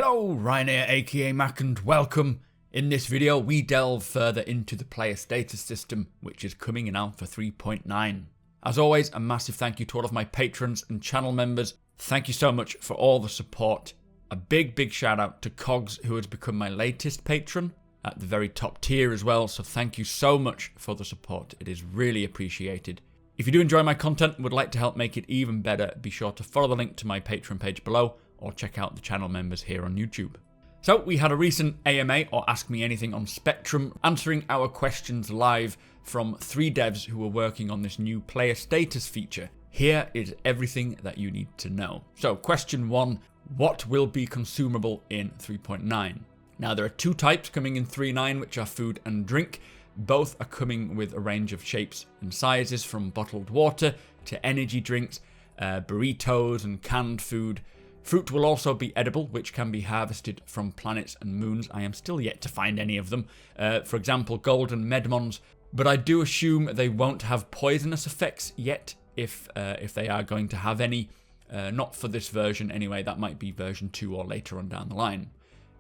Hello, Ryan here, aka Mac, and welcome. In this video, we delve further into the player status system, which is coming in Alpha 3.9. As always, a massive thank you to all of my patrons and channel members. Thank you so much for all the support. A big shout out to Cogs, who has become my latest patron at the very top tier as well, so thank you so much for the support. It is really appreciated. If you do enjoy my content and would like to help make it even better, be sure to follow the link to my Patreon page below, or check out the channel members here on YouTube. So we had a recent AMA, or Ask Me Anything, on Spectrum, answering our questions live from 3 devs who were working on this new player status feature. Here is everything that you need to know. So question 1, what will be consumable in 3.9? Now there are 2 types coming in 3.9, which are food and drink. Both are coming with a range of shapes and sizes, from bottled water to energy drinks, burritos and canned food. Fruit will also be edible, which can be harvested from planets and moons. I am still yet to find any of them. For example, golden medmons, but I do assume they won't have poisonous effects yet, if they are going to have any. Not for this version anyway, that might be version 2 or later on down the line.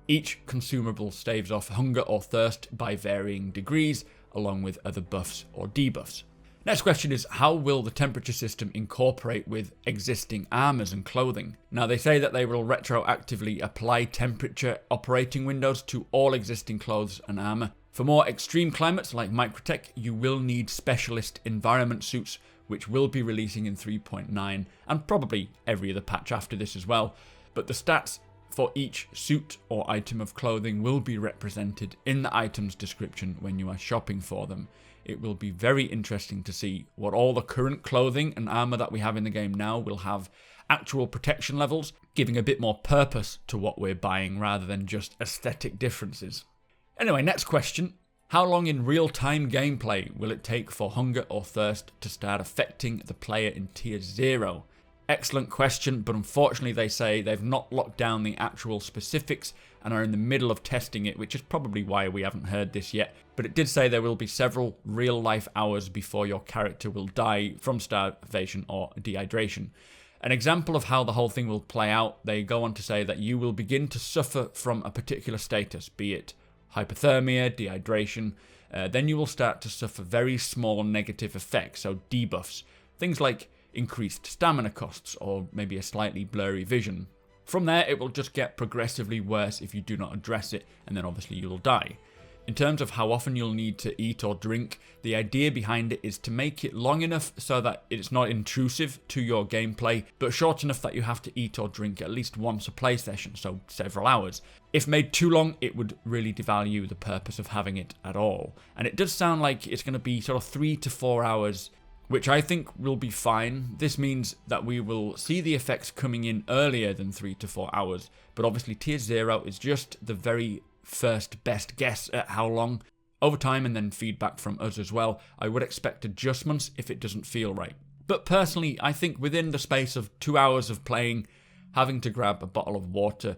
Each consumable staves off hunger or thirst by varying degrees, along with other buffs or debuffs. Next question is, how will the temperature system incorporate with existing armors and clothing? Now they say that they will retroactively apply temperature operating windows to all existing clothes and armor. For more extreme climates like Microtech, you will need specialist environment suits, which will be releasing in 3.9 and probably every other patch after this as well. But the stats for each suit or item of clothing will be represented in the item's description when you are shopping for them. It will be very interesting to see what all the current clothing and armor that we have in the game now will have actual protection levels, giving a bit more purpose to what we're buying rather than just aesthetic differences. Anyway, next question. How long in real-time gameplay will it take for hunger or thirst to start affecting the player in Tier 0? Excellent question, but unfortunately they say they've not locked down the actual specifics and are in the middle of testing it, which is probably why we haven't heard this yet. But it did say there will be several real-life hours before your character will die from starvation or dehydration. An example of how the whole thing will play out, they go on to say that you will begin to suffer from a particular status, be it hypothermia, dehydration, then you will start to suffer very small negative effects, so debuffs. Things like increased stamina costs or maybe a slightly blurry vision. From there, it will just get progressively worse if you do not address it, and then obviously you'll die. In terms of how often you'll need to eat or drink, the idea behind it is to make it long enough so that it's not intrusive to your gameplay, but short enough that you have to eat or drink at least once a play session, so several hours. If made too long, it would really devalue the purpose of having it at all. And it does sound like it's going to be sort of 3 to 4 hours, which I think will be fine. This means that we will see the effects coming in earlier than 3 to 4 hours, but obviously Tier 0 is just the very first best guess at how long. Over time, and then feedback from us as well, I would expect adjustments if it doesn't feel right. But personally, I think within the space of 2 hours of playing, having to grab a bottle of water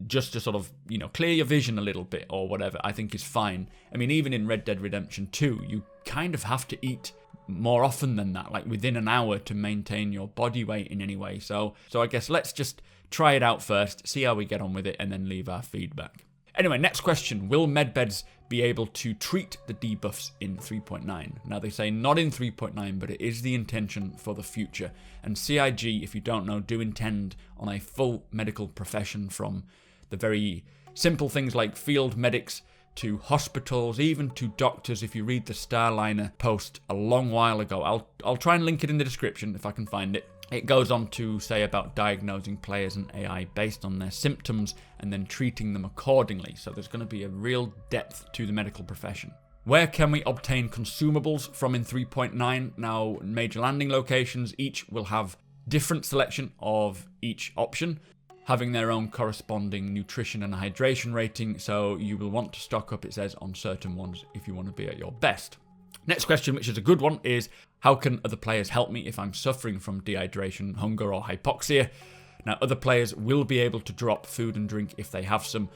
just to sort of, clear your vision a little bit or whatever, I think is fine. I mean, even in Red Dead Redemption 2, you kind of have to eat more often than that, like within an hour, to maintain your body weight in any way. So I guess let's just try it out first, see how we get on with it, and then leave our feedback. Anyway, next question. Will medbeds be able to treat the debuffs in 3.9? Now they say not in 3.9, but it is the intention for the future. And CIG, if you don't know, do intend on a full medical profession, from the very simple things like field medics to hospitals, even to doctors. If you read the Starliner post a long while ago, I'll try and link it in the description if I can find it. It goes on to say about diagnosing players and AI based on their symptoms and then treating them accordingly. So there's going to be a real depth to the medical profession. Where can we obtain consumables from in 3.9? Now, major landing locations each will have different selection of each option, having their own corresponding nutrition and hydration rating, so you will want to stock up, it says, on certain ones if you want to be at your best. Next question, which is a good one, is how can other players help me if I'm suffering from dehydration, hunger, or hypoxia? Now, other players will be able to drop food and drink if they have some.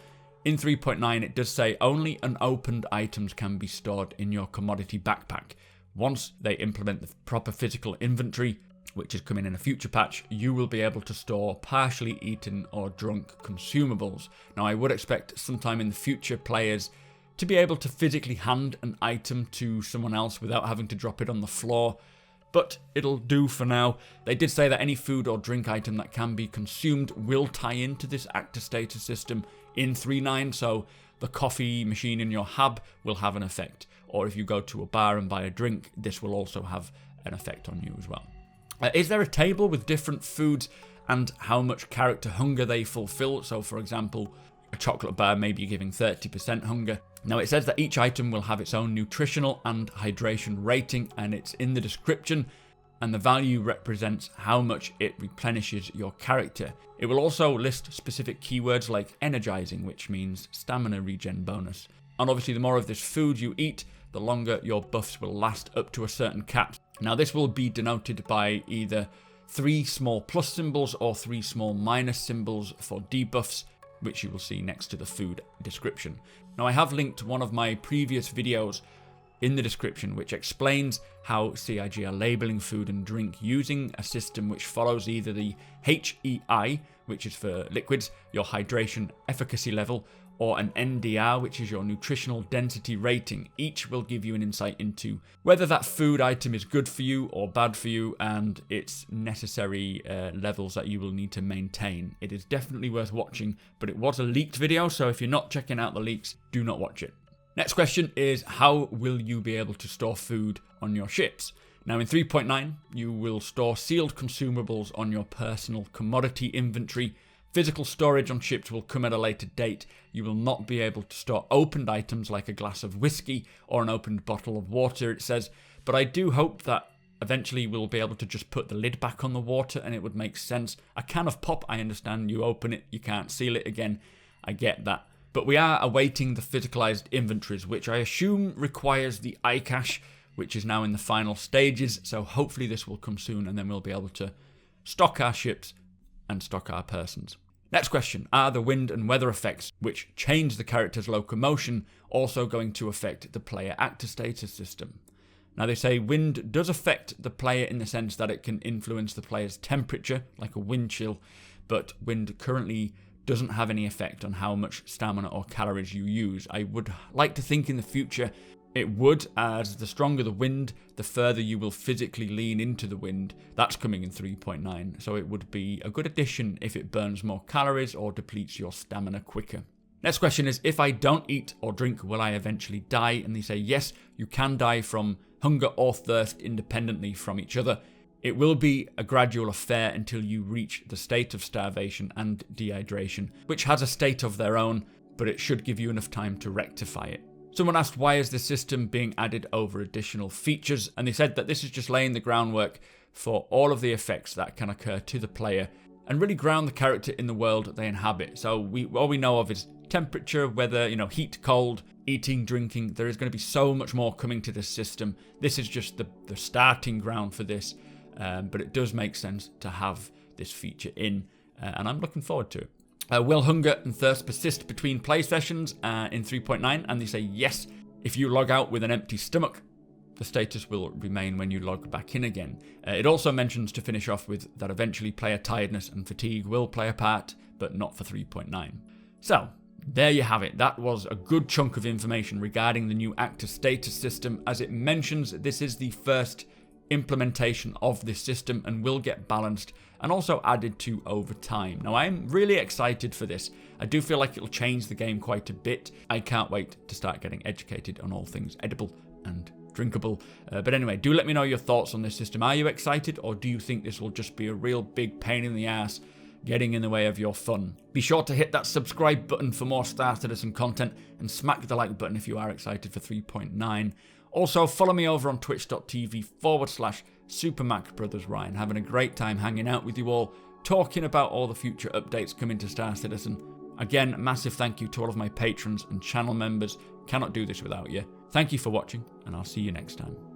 In 3.9, it does say only unopened items can be stored in your commodity backpack. Once they implement the proper physical inventory, which is coming in a future patch, you will be able to store partially eaten or drunk consumables. Now, I would expect sometime in the future players to be able to physically hand an item to someone else without having to drop it on the floor, but it'll do for now. They did say that any food or drink item that can be consumed will tie into this actor status system in 3.9, so the coffee machine in your hub will have an effect, or if you go to a bar and buy a drink, this will also have an effect on you as well. Is there a table with different foods and how much character hunger they fulfill? So for example, a chocolate bar may be giving 30% hunger. Now it says that each item will have its own nutritional and hydration rating, and it's in the description, and the value represents how much it replenishes your character. It will also list specific keywords like energizing, which means stamina regen bonus. And obviously the more of this food you eat, the longer your buffs will last, up to a certain cap. Now this will be denoted by either 3 small plus symbols or 3 small minus symbols for debuffs, which you will see next to the food description. Now I have linked one of my previous videos in the description which explains how CIG are labeling food and drink using a system which follows either the HEI, which is for liquids, your hydration efficacy level, or an NDR, which is your nutritional density rating. Each will give you an insight into whether that food item is good for you or bad for you, and its necessary levels that you will need to maintain. It is definitely worth watching, but it was a leaked video, so if you're not checking out the leaks, do not watch it. Next question is, how will you be able to store food on your ships? Now in 3.9, you will store sealed consumables on your personal commodity inventory. Physical storage on ships will come at a later date. You will not be able to store opened items like a glass of whiskey or an opened bottle of water, it says, but I do hope that eventually we'll be able to just put the lid back on the water and it would make sense. A can of pop, I understand, you open it, you can't seal it again, I get that. But we are awaiting the physicalized inventories, which I assume requires the iCache, which is now in the final stages, so hopefully this will come soon and then we'll be able to stock our ships and stock our persons. Next question, are the wind and weather effects, which change the character's locomotion, also going to affect the player actor status system? Now they say wind does affect the player in the sense that it can influence the player's temperature, like a wind chill, but wind currently doesn't have any effect on how much stamina or calories you use. I would like to think in the future it would, as the stronger the wind, the further you will physically lean into the wind. That's coming in 3.9, so it would be a good addition if it burns more calories or depletes your stamina quicker. Next question is, if I don't eat or drink, will I eventually die? And they say yes, you can die from hunger or thirst independently from each other. It will be a gradual affair until you reach the state of starvation and dehydration, which has a state of their own, but it should give you enough time to rectify it. Someone asked, why is this system being added over additional features? And they said that this is just laying the groundwork for all of the effects that can occur to the player and really ground the character in the world they inhabit. So all we know of is temperature, weather, heat, cold, eating, drinking. There is going to be so much more coming to this system. This is just the starting ground for this, but it does make sense to have this feature in, and I'm looking forward to it. Will hunger and thirst persist between play sessions in 3.9? And they say yes. If you log out with an empty stomach, the status will remain when you log back in again. It also mentions, to finish off with, that eventually player tiredness and fatigue will play a part, but not for 3.9. So, there you have it. That was a good chunk of information regarding the new actor status system. As it mentions, this is the first implementation of this system and will get balanced and also added to over time. Now I'm really excited for this. I do feel like it'll change the game quite a bit. I can't wait to start getting educated on all things edible and drinkable. But anyway, do let me know your thoughts on this system. Are you excited, or do you think this will just be a real big pain in the ass getting in the way of your fun? Be sure to hit that subscribe button for more Star Citizen content and smack the like button if you are excited for 3.9. Also, follow me over on twitch.tv/supermacbrothers. Ryan, having a great time hanging out with you all, talking about all the future updates coming to Star Citizen. Again, massive thank you to all of my patrons and channel members. Cannot do this without you. Thank you for watching, and I'll see you next time.